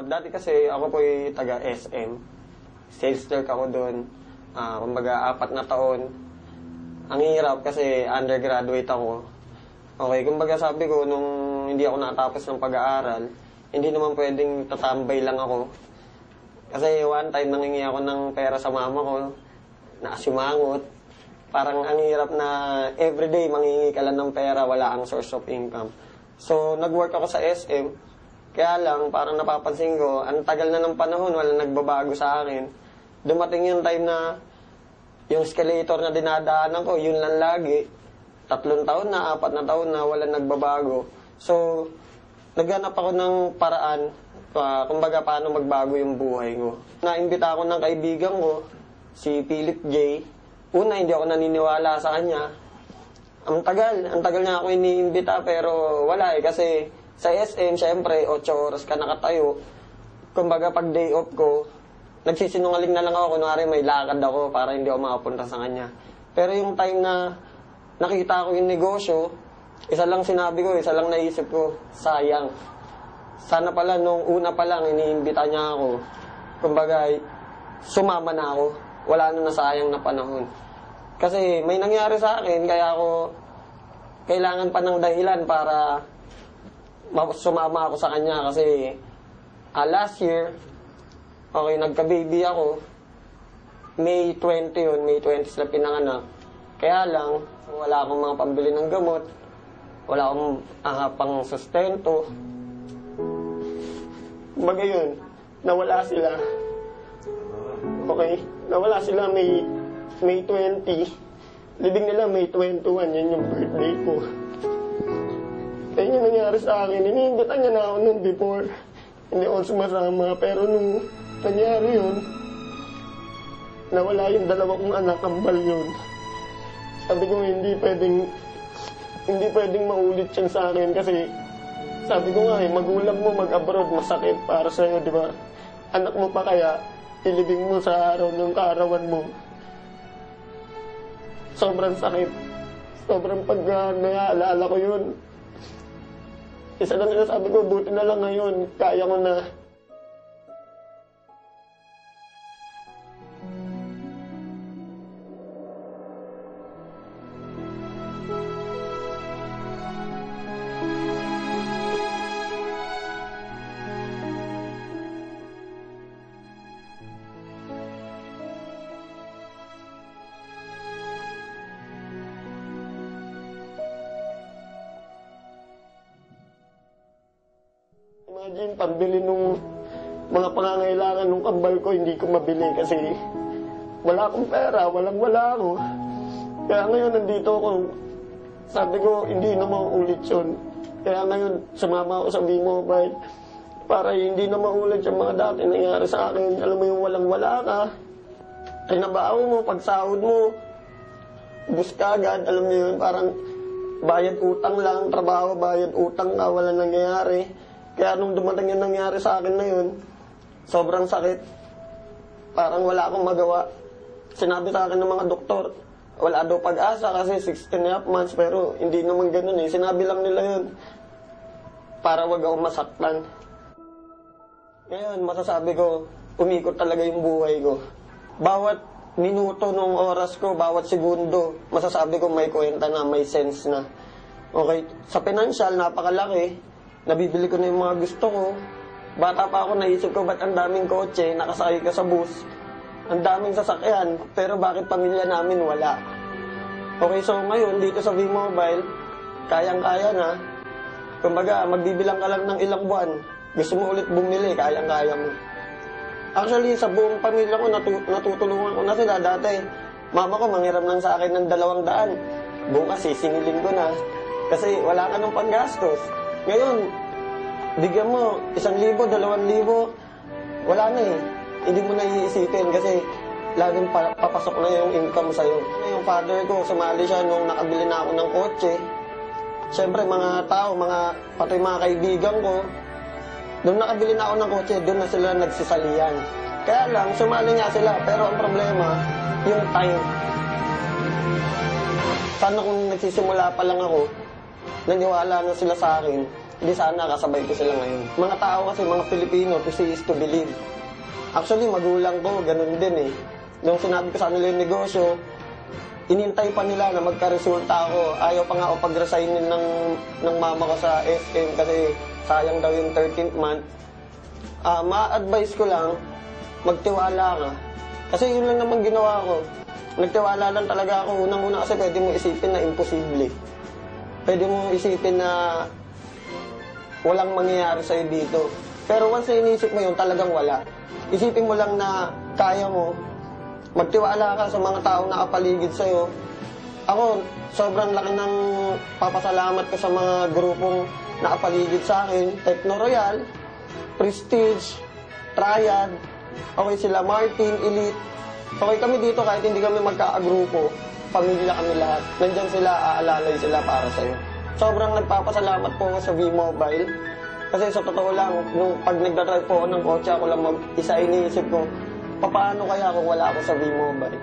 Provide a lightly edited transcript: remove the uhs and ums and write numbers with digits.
Dati kasi ako po'y taga SM. Sales clerk ako doon. Kumbaga, 4 na taon. Ang hirap kasi undergraduate ako. Okay, kumbaga sabi ko, nung hindi ako natapos ng pag-aaral, hindi naman pwedeng tatambay lang ako. Kasi one time, nangingi ako ng pera sa mama ko, naasimangot. Parang ang hirap na everyday mangingi ka lang ng pera, wala ang source of income. So, nag-work ako sa SM. Kaya lang, parang napapansin ko, ang tagal na ng panahon, walang nagbabago sa akin. Dumating yung time na yung escalator na dinadaanan ko, yun lang lagi. 3 taon na, 4 na taon na, walang nagbabago. So, naghanap ako ng paraan, kumbaga paano magbago yung buhay ko. Naimbita ako ng kaibigan ko, si Philip J. Una, hindi ako naniniwala sa kanya. Ang tagal niya ako iniimbita, pero wala kasi sa SM, syempre, 8 oras ka nakatayo. Kumbaga, pag day off ko, nagsisinungaling na lang ako, kunwari may lakad ako para hindi ako makapunta sa kanya. Pero yung time na nakita ko yung negosyo, isa lang sinabi ko, isa lang naisip ko, sayang. Sana pala, nung una pa lang, iniimbita niya ako. Kumbaga, sumama na ako. Wala na nasayang na panahon. Kasi may nangyari sa akin, kaya ako kailangan pa ng dahilan para sumama ako sa kanya. Kasi last year, okay, nagka-baby ako. May 20 yun, May 20 sila pinanganak. Kaya lang, wala akong mga pambili ng gamot. Wala akong pang sustento. Kumbaga yun, nawala sila. Okay, nawala sila May 20. Libing nila May 21, yun yung birthday ko. Kaya yun yung nangyari sa akin. Iniimbitan niya na ako nung before. Hindi ako sumasama. Pero nung nangyari yun, nawala yung 2 kong anak, kambal yun. Sabi ko, hindi pwedeng maulit yan sa akin kasi sabi ko nga magulang mo mag-abroad, masakit para sa'yo, di ba? Anak mo pa kaya, ilibing mo sa araw ng kaarawan mo. Sobrang sakit. Sobrang pag naalala ko yun. Isa lang na sabi ko, buti na lang ngayon, kaya ko na. Imagine, pambili nung mga pangangailangan nung kambal ko, hindi ko mabili kasi wala akong pera, wala ako. Kaya ngayon, nandito ako. Sabi ko, hindi na mauulit yun. Kaya ngayon, sumama ako sa B-Mobile para hindi na maulit yung mga dati nangyari sa akin. Alam mo yung walang-wala ka, ay nabaho mo, pagsahod mo, bus ka agad, alam mo yun, parang bayad utang lang, trabaho, bayad utang ka, walang nangyayari. Kaya nung dumating yung nangyari sa akin na yun, sobrang sakit. Parang wala akong magawa. Sinabi sa akin ng mga doktor, wala daw pag-asa kasi 16.5 months, pero hindi naman ganun eh. Sinabi lang nila yun para wag ako masaktan. Ngayon, masasabi ko, umikot talaga yung buhay ko. Bawat minuto ng oras ko, bawat segundo, masasabi ko may kwenta na, may sense na. Okay, sa financial, napakalaki. Nabibili ko na yung mga gusto ko. Bata pa ako, naisip ko, ba't ang daming kotse, nakasakay ka sa bus? Ang daming sasakyan, pero bakit pamilya namin wala? Okay, so ngayon, dito sa V-Mobile, kayang-kaya na. Kumbaga, magbibilang ka lang ng ilang buwan. Gusto mo ulit bumili, kayang-kaya mo. Actually, sa buong pamilya ko, natutulungan ko na sila. Dati, mama ko manghiram lang sa akin ng 200. Bukas, sisingilin ko na. Kasi wala ka ng panggastos. Ngayon, bigyan mo 1,000, 2,000, wala na eh. Hindi mo na iisipin kasi laging papasok na yung income sa'yo. Yung father ko, sumali siya nung nakabili na ako ng kotse. Siyempre, mga tao, pati mga kaibigan ko, nung nakabili na ako ng kotse, doon na sila nagsisalian. Kaya lang, sumali nga sila, pero ang problema, yung time. Sana kung nagsisimula pa lang ako, naniwala na sila sa akin, di sana kasabay ko sila ngayon. Mga tao kasi, mga Pilipino, to see is to believe. Actually, magulang ko, ganun din eh. Nung sinabi ko sa kanila yung negosyo, inintay pa nila na magka-resulta ako. Ayaw pa nga ako pag-resignin ng mama ko sa SM kasi sayang daw yung 13th month. Ma-advise ko lang, magtiwala ka. Kasi yun lang naman ginawa ko. Nagtiwala lang talaga ako. Unang-una kasi pwede mo isipin na imposible. Pwede mo isipin na walang mangyayari sa'yo dito. Pero once na inisip mo yun, talagang wala. Isipin mo lang na kaya mo. Magtiwala ka sa mga taong nakapaligid sa'yo. Ako, sobrang laki ng papasalamat ko sa mga grupong nakapaligid sa akin. Techno Royal, Prestige, Triad, okay sila Martin, Elite. Okay kami dito kahit hindi kami magkakagrupo. Pamilya kami lahat. Nandyan sila, aalalay sila para sa'yo. Sobrang nagpapasalamat po ako sa V-Mobile. Kasi sa totoo lang, nung pag nagdadrive po ako ng kotse, ako lang isa iniisip ko, paano kaya kung wala ako sa V-Mobile?